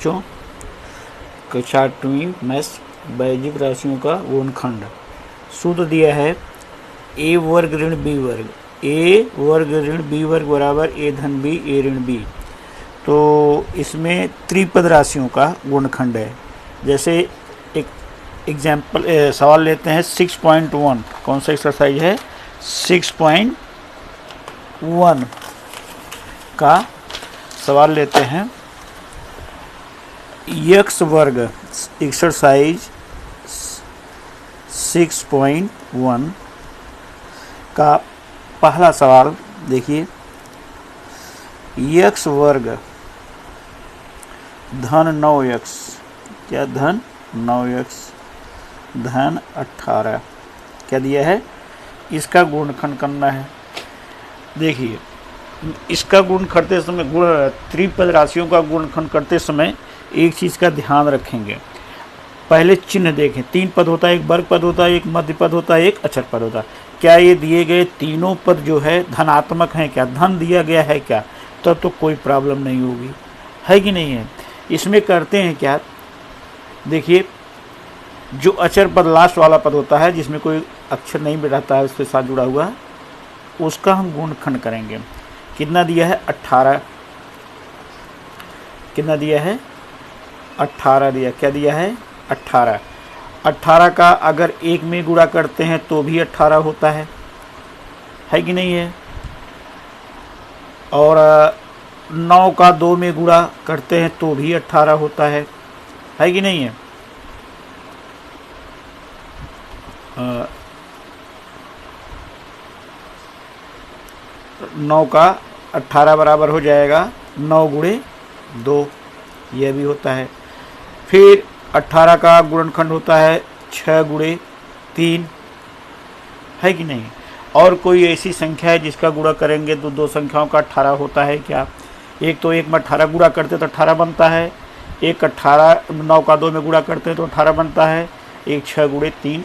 बच्चों, कक्षा 8वीं मैथ्स बेसिक राशियों का गुणनखंड। सूत्र दिया है ए वर्ग ऋण बी वर्ग, ए वर्ग ऋण बी वर्ग बराबर ए धन बी ए ऋण बी। तो इसमें त्रिपद राशियों का गुणनखंड है। जैसे एक एग्जाम्पल सवाल लेते हैं 6.1। कौन सा एक्सरसाइज है? 6.1 का सवाल लेते हैं। यक्स वर्ग एक्सरसाइज 6.1 का पहला सवाल देखिए। यक्स वर्ग धन 9x, क्या धन 9x धन 18 क्या दिया है? इसका गुणनखंड करना है। देखिए, इसका गुण करते समय त्रिपद राशियों का गुणनखंड करते समय एक चीज़ का ध्यान रखेंगे। पहले चिन्ह देखें, 3 पद होता है, एक वर्ग पद होता है, एक मध्य पद होता है, एक अचर पद होता है। क्या ये दिए गए तीनों पद जो है धनात्मक हैं? क्या धन दिया गया है क्या? तब तो कोई प्रॉब्लम नहीं होगी, है कि नहीं है। इसमें करते हैं क्या, देखिए, जो अचर पद लास्ट वाला पद होता है जिसमें कोई अक्षर नहीं रहता है उसके साथ जुड़ा हुआ, उसका हम गुणनखंड करेंगे। कितना दिया है? 18। कितना दिया है? 18 दिया। क्या दिया है? 18। 18 का अगर 1 में गुणा करते हैं तो भी 18 होता है कि नहीं है। और 9 का 2 में गुणा करते हैं तो भी 18 होता है कि नहीं है। 9 का 18 बराबर हो जाएगा 9 गुणे 2, यह भी होता है। फिर 18 का गुणनखंड होता है 6 गुणे 3, है कि नहीं। और कोई ऐसी संख्या है जिसका गुणा करेंगे तो दो संख्याओं का 18 होता है क्या? एक तो एक में 18 गुणा करते तो 18 बनता है, एक 18 9 का 2 में गुणा करते हैं तो 18 बनता है, एक 6 गुणे 3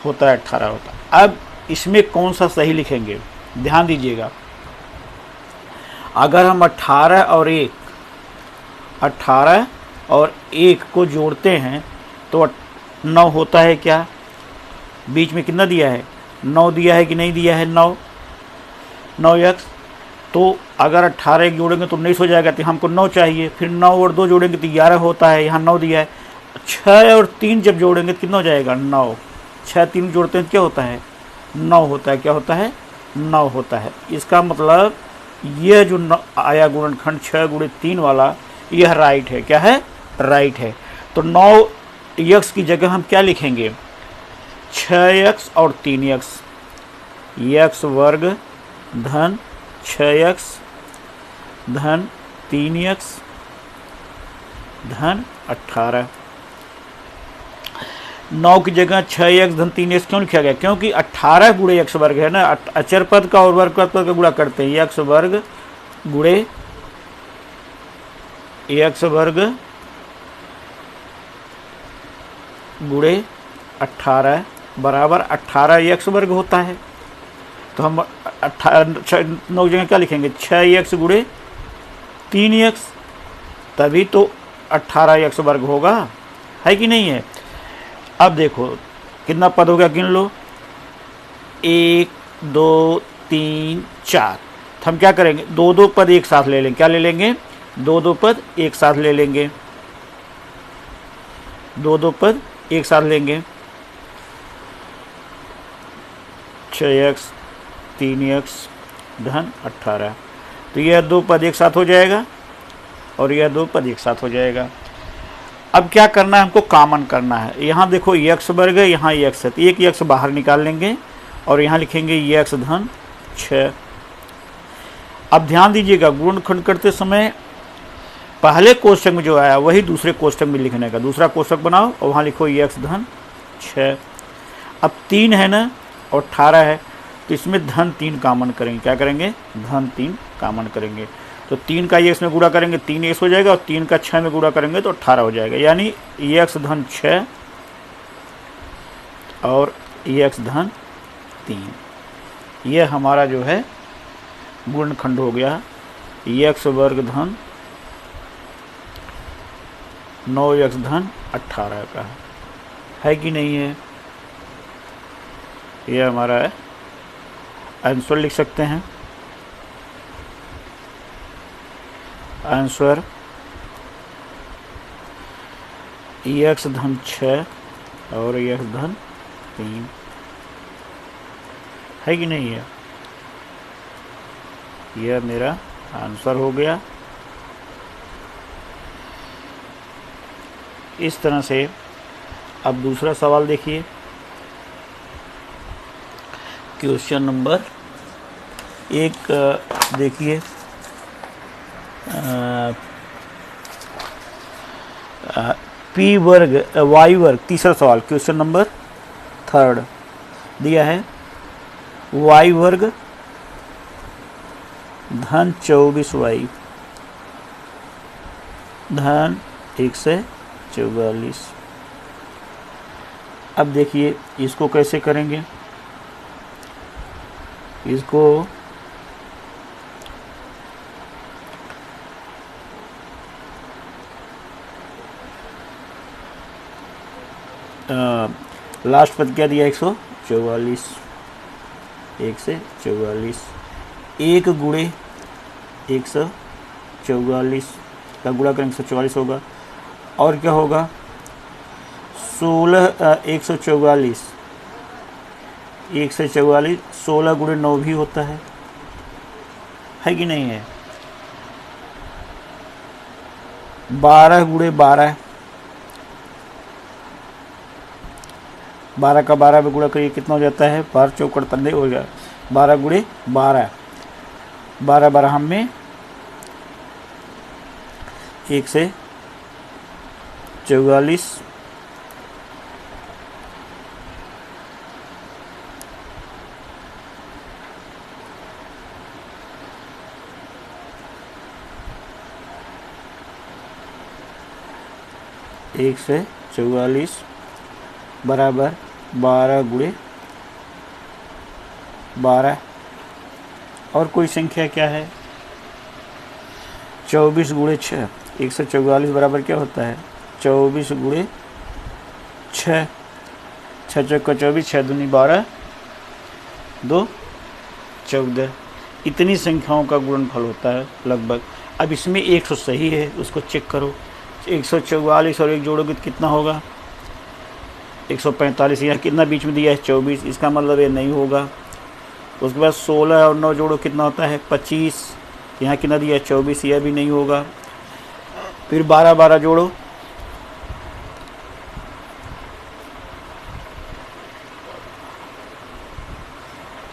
होता है, 18 होता है। अब इसमें कौन सा सही लिखेंगे, ध्यान दीजिएगा। अगर हम 18 और 1 को जोड़ते हैं तो 9 होता है क्या? बीच में कितना दिया है? 9 दिया है कि नहीं दिया है? 9x। तो अगर 18 1 जोड़ेंगे तो 19 हो जाएगा, तो हमको 9 चाहिए। फिर 9 और 2 जोड़ेंगे तो 11 होता है, यहाँ 9 दिया है। 6 और 3 जब जोड़ेंगे तो कितना हो जाएगा? 9। 6 3 जोड़ते हैं तो क्या होता है? 9 होता है। क्या होता है? 9 होता है। इसका मतलब यह जो आया गुणनखंड 6 गुणे 3 वाला, यह राइट है। क्या है? राइट है। तो 9x की जगह हम क्या लिखेंगे? 6x और 3x। x वर्ग धन 6x धन 3x धन 18। 9 की जगह 6x धन 3x क्यों लिखा गया? क्योंकि 18 गुणे x वर्ग है ना। अचर पद का और वर्ग पद का गुणा करते हैं। x वर्ग गुणे x वर्ग गुणे 18 बराबर 18 x वर्ग होता है। तो हम 9 जगह क्या लिखेंगे? 6x गुणे 3x, तभी तो 18 x वर्ग होगा, है कि नहीं है। अब देखो कितना पद हो गया, गिन लो। 1 2 3 4। हम क्या करेंगे? 2 पद एक साथ ले लेंगे। क्या ले लेंगे? 2 पद एक साथ ले लेंगे। 2 पद एक साथ लेंगे। 6x 3x धन 18। तो यह 2 पद एक साथ हो जाएगा और यह 2 पद एक साथ हो जाएगा। अब क्या करना है? हमको कॉमन करना है। यहाँ देखो x वर्ग है, यहाँ x है, तो एक x बाहर निकाल लेंगे और यहाँ लिखेंगे x धन 6। अब ध्यान दीजिएगा, गुणनखंड करते समय पहले कोष्ठक में जो आया वही दूसरे कोष्ठक में लिखने का। दूसरा कोष्ठक बनाओ और वहाँ लिखो x धन 6। अब 3 है ना और 18 है, तो इसमें धन 3 कॉमन करेंगे। क्या करेंगे? धन 3 कॉमन करेंगे। तो 3 का x में गुणा करेंगे 3x हो जाएगा, और 3 का 6 में गुणा करेंगे तो 18 हो जाएगा। यानी x धन 6 और x धन 3, यह हमारा जो है गुणनखंड हो गया। x वर्ग धन 9x धन 18 का है कि नहीं है। यह हमारा आंसर लिख सकते हैं। आंसर x धन 6 और x धन 3 है कि नहीं है। यह मेरा आंसर हो गया। इस तरह से अब दूसरा सवाल देखिए, क्वेश्चन नंबर 1 देखिए। पी वर्ग वाई वर्ग, तीसरा सवाल क्वेश्चन नंबर 3 दिया है। वाई वर्ग धन 24y धन 144। अब देखिए इसको कैसे करेंगे। इसको लास्ट पद क्या दिया 144, 1 से 44, 1 गुणे 144 का गुणा करेंगे 144 होगा। और क्या होगा 144, 1 से 44, 16 गुणे 9 भी होता है कि नहीं है। 12 गुणे 12, 12 का 12 में गुणा करिए कितना हो जाता है 12 चौकड़ 13 हो गया। 12 गुणे 12, 12 12 में 1 से 44, एक से 44 बराबर 12 गुणे 12। और कोई संख्या क्या है 24 गुणे 6, 144 बराबर क्या होता है 24 गुणे 6, 6 चौका 24, 6 दूनी 12, 2 14। इतनी संख्याओं का गुणनफल होता है लगभग। अब इसमें 100 सही है, उसको चेक करो। 144 और 1 जोड़ोगे तो कितना होगा 145। यहाँ कितना बीच में दिया है 24, इसका मतलब ये नहीं होगा। उसके बाद 16 और 9 जोड़ो कितना होता है 25, यहाँ कितना दिया है 24, यह भी नहीं होगा। फिर 12 12 जोड़ो,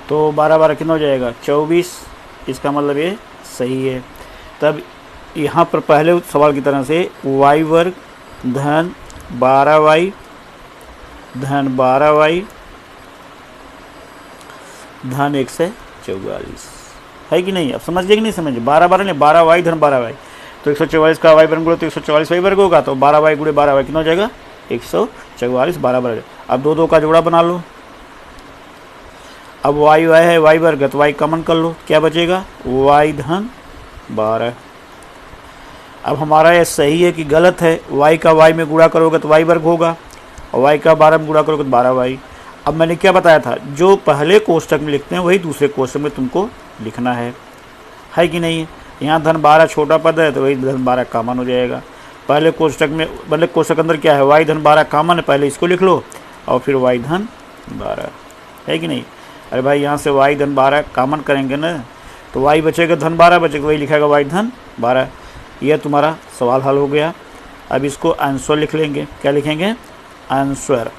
तो 12 12 कितना हो जाएगा 24, इसका मतलब ये सही है। तब यहाँ पर पहले सवाल की तरह से वाई वर्ग धन 12y धन 12y धन 144 है कि नहीं। अब समझ गए कि नहीं समझे। 12 12 नहीं 12y धन 12y, तो 144 का y वर्ग गुणा तो 144 y वर्ग होगा, तो 12y गुणे 12y कितना हो जाएगा 144 12 वर्ग। अब 2 2 का जोड़ा बना लो। अब y है y वर्ग, तो y कॉमन कर लो, क्या बचेगा y धन 12। अब हमारा यह सही है कि गलत है। y का y में गुणा करोगे तो y वर्ग होगा, और y का 12 में गुणा करोगे तो 12y। अब मैंने क्या बताया था, जो पहले कोष्टक में लिखते हैं वही दूसरे कोष्टक में तुमको लिखना है कि नहीं। यहाँ धन 12 छोटा पद है तो वही धन 12 कॉमन हो जाएगा। पहले कोष्टक में मतलब कोष्टक अंदर क्या है y धन 12 कॉमन है, पहले इसको लिख लो और फिर y धन 12 है कि नहीं। अरे भाई यहाँ से y धन 12 कॉमन करेंगे ना, तो y बचेगा धन 12 बचेगा, वही लिखेगा y धन 12। यह तुम्हारा सवाल हल हो गया। अब इसको आंसर लिख लेंगे। क्या लिखेंगे आंसर।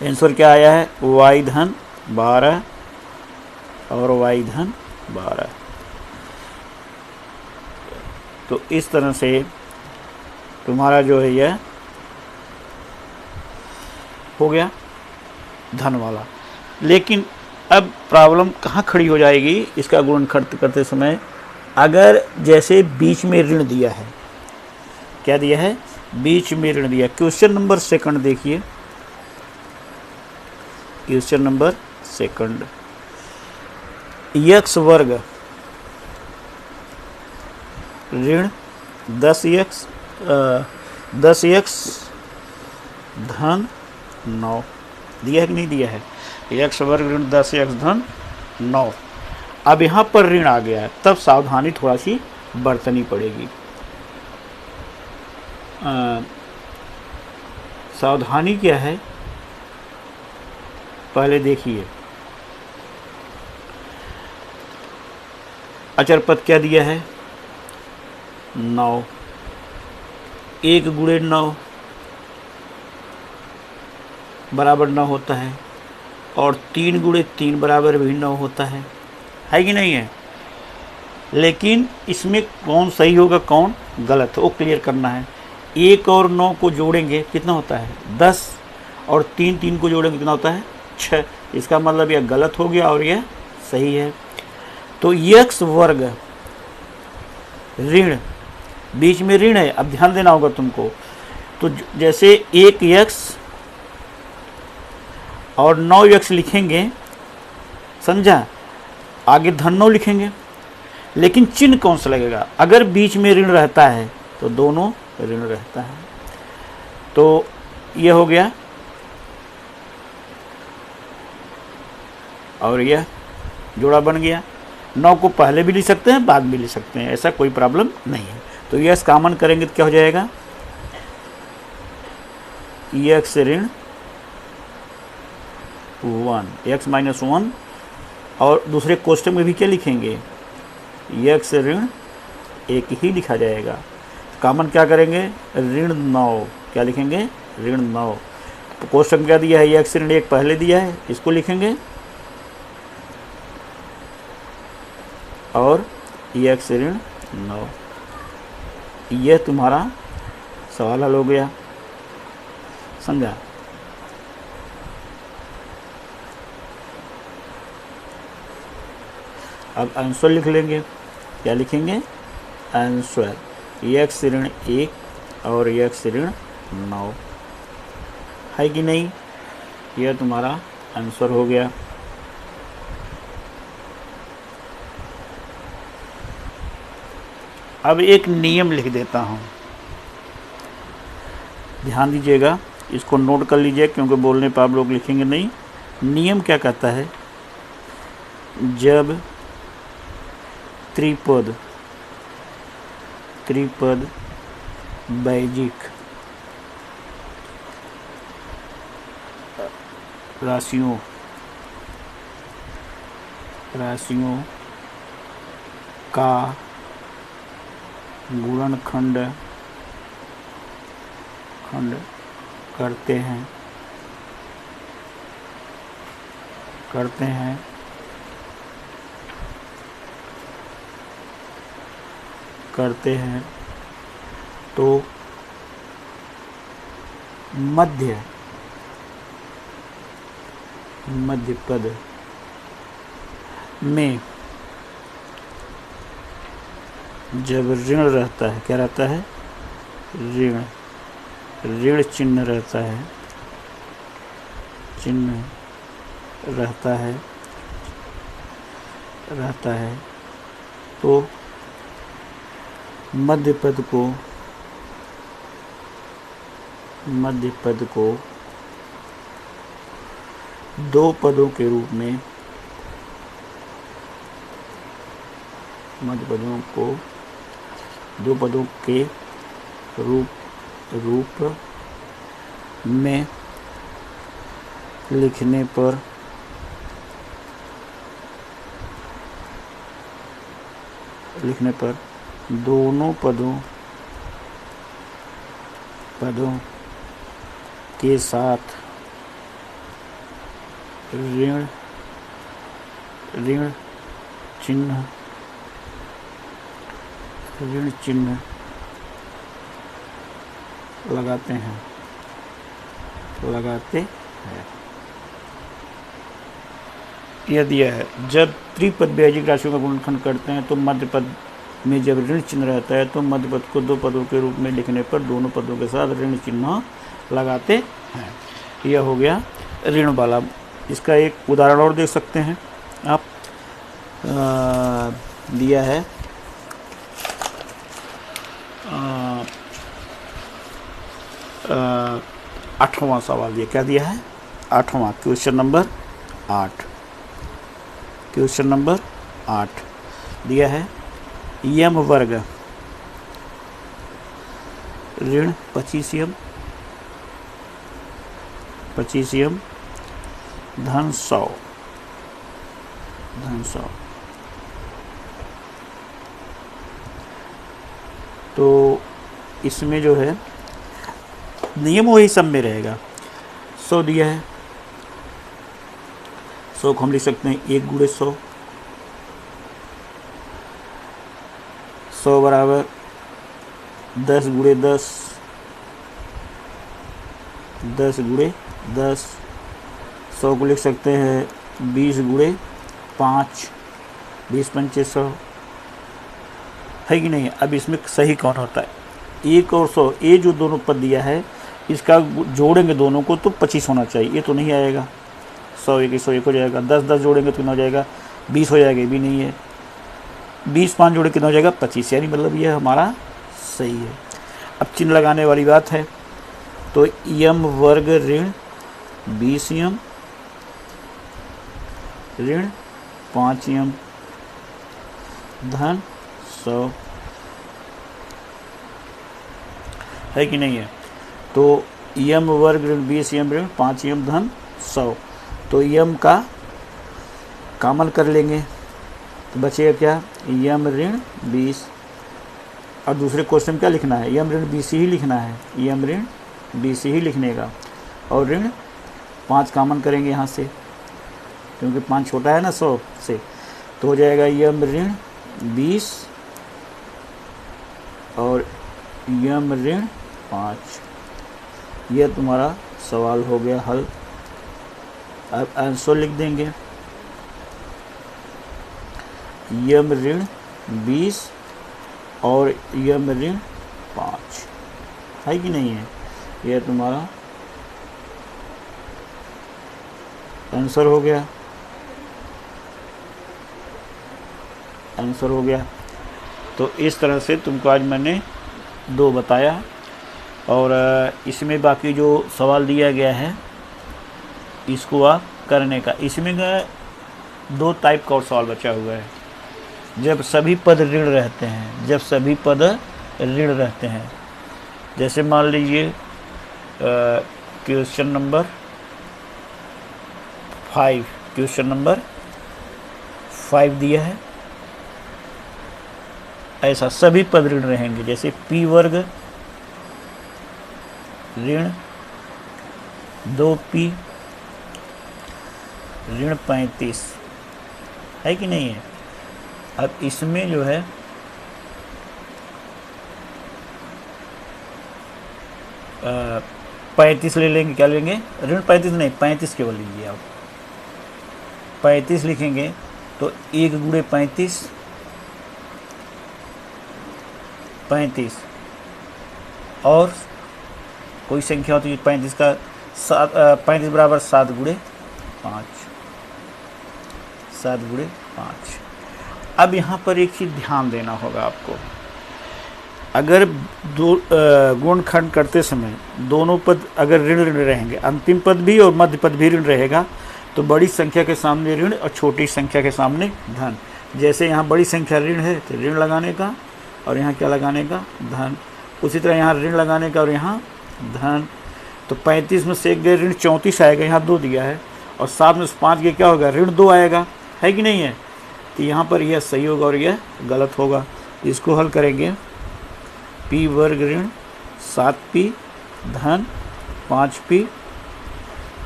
आंसर क्या आया है y धन 12 और y धन 12। तो इस तरह से तुम्हारा जो है यह हो गया धन वाला। लेकिन अब प्रॉब्लम कहाँ खड़ी हो जाएगी इसका गुणन करते समय, अगर जैसे बीच में ऋण दिया है, क्या दिया है बीच में ऋण दिया। क्वेश्चन नंबर 2 देखिए, क्वेश्चन नंबर 2, x वर्ग ऋण 10x 10x धन 9 दिया है कि नहीं दिया है? x वर्ग ऋण 10x धन 9। अब यहाँ पर ऋण आ गया है, तब सावधानी थोड़ा सी बरतनी पड़ेगी। सावधानी क्या है पहले देखिए। अचर पद क्या दिया है? 9। 1 गुणे 9 बराबर 9 होता है, और 3 गुणे 3 बराबर भी 9 होता है कि नहीं है? लेकिन इसमें कौन सही होगा कौन गलत वो क्लियर करना है। 1 और 9 को जोड़ेंगे कितना होता है? 10, और 3 को जोड़ेंगे कितना होता है? 6। इसका मतलब यह गलत हो गया और यह सही है। तो x वर्ग ऋण, बीच में ऋण है, अब ध्यान देना होगा तुमको। तो जैसे 1x और 9x लिखेंगे, समझा? आगे धन 9 लिखेंगे, लेकिन चिन्ह कौन सा लगेगा? अगर बीच में ऋण रहता है तो दोनों ऋण रहता है। तो यह हो गया, और यह जोड़ा बन गया। 9 को पहले भी लिख सकते हैं, बाद में लिख सकते हैं, ऐसा कोई प्रॉब्लम नहीं है। तो यह कॉमन करेंगे तो क्या हो जाएगा? x ऋण 1, x माइनस 1, और दूसरे कोष्टक में भी क्या लिखेंगे? x ऋण 1 ही लिखा जाएगा। कॉमन क्या करेंगे? ऋण 9, क्या लिखेंगे? ऋण 9। तो कोष्टक में क्या दिया है? x ऋण 1 पहले दिया है, इसको लिखेंगे, और x ऋण 9। यह तुम्हारा सवाल हल हो गया, समझा? अब आंसर लिख लेंगे, क्या लिखेंगे? आंसर x ऋण 1 और x ऋण 9 है कि नहीं? यह तुम्हारा आंसर हो गया। अब एक नियम लिख देता हूँ, ध्यान दीजिएगा, इसको नोट कर लीजिए, क्योंकि बोलने पर आप लोग लिखेंगे नहीं। नियम क्या कहता है? जब त्रिपद बैजिक राशियों का गुणनखंड करते हैं तो मध्य पद में जब ऋण रहता है, क्या रहता है? ऋण चिन्ह रहता है, तो मध्य पद को 2 पदों के रूप में, मध्य पदों को 2 पदों के रूप में लिखने पर दोनों पदों के साथ ऋण चिन्ह लगाते हैं। यह दिया है, जब त्रिपद बैजिक राशियों का गुणनखंड करते हैं तो मध्य पद में जब ऋण चिन्ह रहता है तो मध्य पद को 2 पदों के रूप में लिखने पर दोनों पदों के साथ ऋण चिन्ह लगाते हैं। यह हो गया ऋण वाला। इसका एक उदाहरण और देख सकते हैं आप। दिया है 8वां सवाल दिया, क्या दिया है? 8वां, क्वेश्चन नंबर 8, क्वेश्चन नंबर 8 दिया है यम वर्ग ऋण 25 धन 100 तो इसमें जो है नियम वही सब में रहेगा। 100 दिया है, 100 को हम लिख सकते हैं 1 गुणे 100, 100 बराबर 10 गुणे 10, 10 गुणे 10, 100 को लिख सकते हैं 20 गुणे 5, 20 पंचे 100, है कि नहीं? अब इसमें सही कौन होता है? 1 और 100, ये जो दोनों पद दिया है इसका जोड़ेंगे दोनों को तो 25 होना चाहिए, ये तो नहीं आएगा। 100 1 100 1 हो जाएगा, 10 10 जोड़ेंगे तो कितना हो जाएगा? 20 हो जाएगा, ये भी नहीं है। 20 5 जोड़े कितना हो जाएगा? 25, यानी मतलब ये हमारा सही है। अब चिन्ह लगाने वाली बात है, तो यम वर्ग ऋण 20 यम ऋण 5 यम धन 100, है कि नहीं है? तो यम वर्ग ऋण 20 यम ऋण 5 यम धन 100, तो यम का कॉमन कर लेंगे तो बचेगा क्या? यम ऋण 20, और दूसरे क्वेश्चन क्या लिखना है? यम ऋण 20 ही लिखना है, यम ऋण 20 ही लिखने का, और ऋण 5 कॉमन करेंगे यहाँ से, क्योंकि 5 छोटा है ना 100 से, तो हो जाएगा यम ऋण 20 और यम ऋण 5। यह तुम्हारा सवाल हो गया हल। अब आंसर लिख देंगे, यम ऋण 20 और यम ऋण 5, है कि नहीं है? यह तुम्हारा आंसर हो गया, आंसर हो गया। तो इस तरह से तुमको आज मैंने 2 बताया, और इसमें बाकी जो सवाल दिया गया है इसको आप करने का। इसमें 2 टाइप का और सवाल बचा हुआ है, जब सभी पद ऋण रहते हैं, जब सभी पद ऋण रहते हैं। जैसे मान लीजिए क्वेश्चन नंबर 5, क्वेश्चन नंबर 5 दिया है, ऐसा सभी पद ऋण रहेंगे। जैसे p वर्ग ऋण 2p ऋण 35, है कि नहीं है? अब इसमें जो है आ, 35 ले लेंगे, क्या लेंगे? ऋण 35 नहीं, 35 केवल लीजिए आप। 35 लिखेंगे तो 1 गुणे 35, 35 और कोई संख्या होती है 35 का 35 बराबर 7 गुणे 5, 7 गुणे 5। अब यहाँ पर एक चीज़ ध्यान देना होगा आपको, अगर गुणनखंड करते समय दोनों पद अगर ऋण ऋण रहेंगे, अंतिम पद भी और मध्य पद भी ऋण रहेगा, तो बड़ी संख्या के सामने ऋण और छोटी संख्या के सामने धन। जैसे यहाँ बड़ी संख्या ऋण है तो ऋण लगाने का, और यहाँ क्या लगाने का? धन। उसी तरह यहाँ ऋण लगाने का और यहाँ धन। तो 35 में से एक गए ऋण 34 आएगा, यहाँ 2 दिया है, और 7 में से 5 गए क्या होगा? ऋण 2 आएगा, है कि नहीं है? तो यहाँ पर यह सही होगा और यह गलत होगा। इसको हल करेंगे, p वर्ग ऋण 7p धन 5p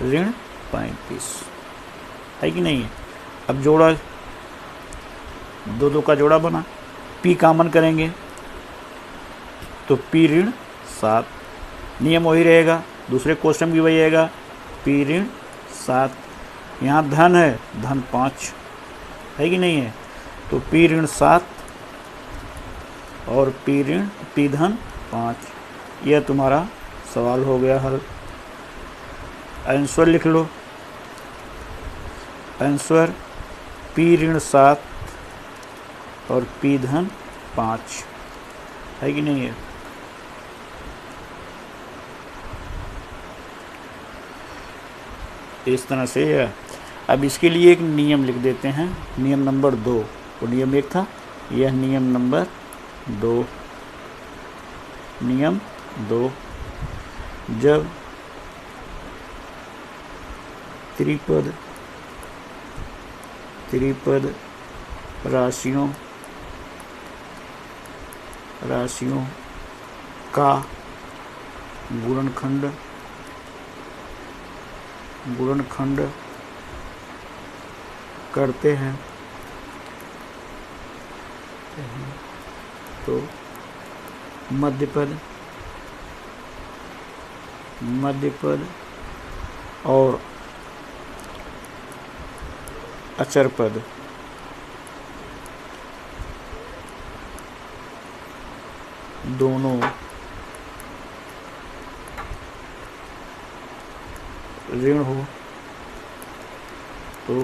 ऋण 35, है कि नहीं है? अब जोड़ा, 2 का जोड़ा बना, p कॉमन करेंगे तो p ऋण 7, नियम वही रहेगा, दूसरे क्वेश्चन भी वही रहेगा, p ऋण 7। यहाँ धन है, धन 5, है कि नहीं है? तो p ऋण 7 और p धन 5, यह तुम्हारा सवाल हो गया हल। आंसर लिख लो, आंसर p ऋण 7 और p धन 5, है कि नहीं है? इस तरह से। अब इसके लिए एक नियम लिख देते हैं, नियम नंबर 2। वो नियम 1 था, यह नियम नंबर 2। नियम 2, जब त्रिपद राशियों का गुणनखंड करते हैं तो मध्यपद और अचरपद दोनों ऋण हो तो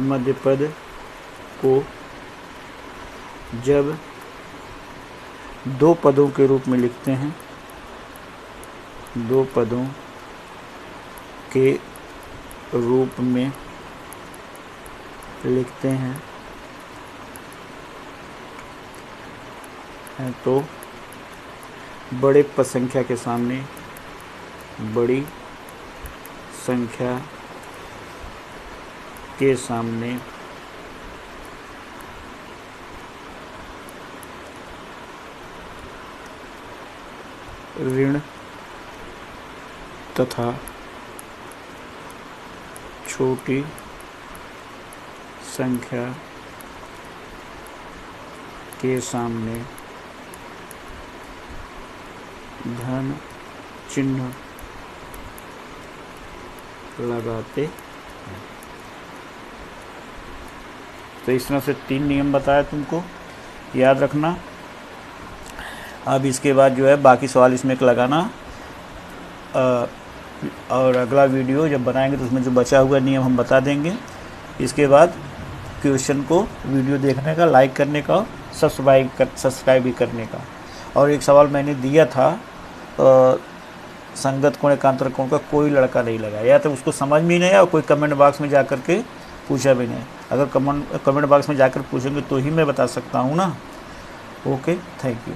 मध्यपद को जब दो पदों के रूप में लिखते हैं, दो पदों के रूप में लिखते हैं तो बड़े पद संख्या के सामने बड़ी संख्या के सामने ऋण तथा छोटी संख्या के सामने धन चिन्ह लगाते हैं। तो इस तरह से 3 नियम बताया तुमको, याद रखना। अब इसके बाद जो है बाकी सवाल इसमें लगाना, और अगला वीडियो जब बनाएंगे तो उसमें जो बचा हुआ नियम हम बता देंगे। इसके बाद क्वेश्चन को वीडियो देखने का, लाइक करने का, सब्सक्राइब भी करने का। और एक सवाल मैंने दिया था, संगत कोण एकांतर कोण का कोई लड़का नहीं लगाया, तो उसको समझ में ही नहीं आया और कोई कमेंट बॉक्स में जा कर के पूछा भी नहीं। अगर कमेंट बॉक्स में जाकर पूछेंगे तो ही मैं बता सकता हूँ ना। Okay, thank you.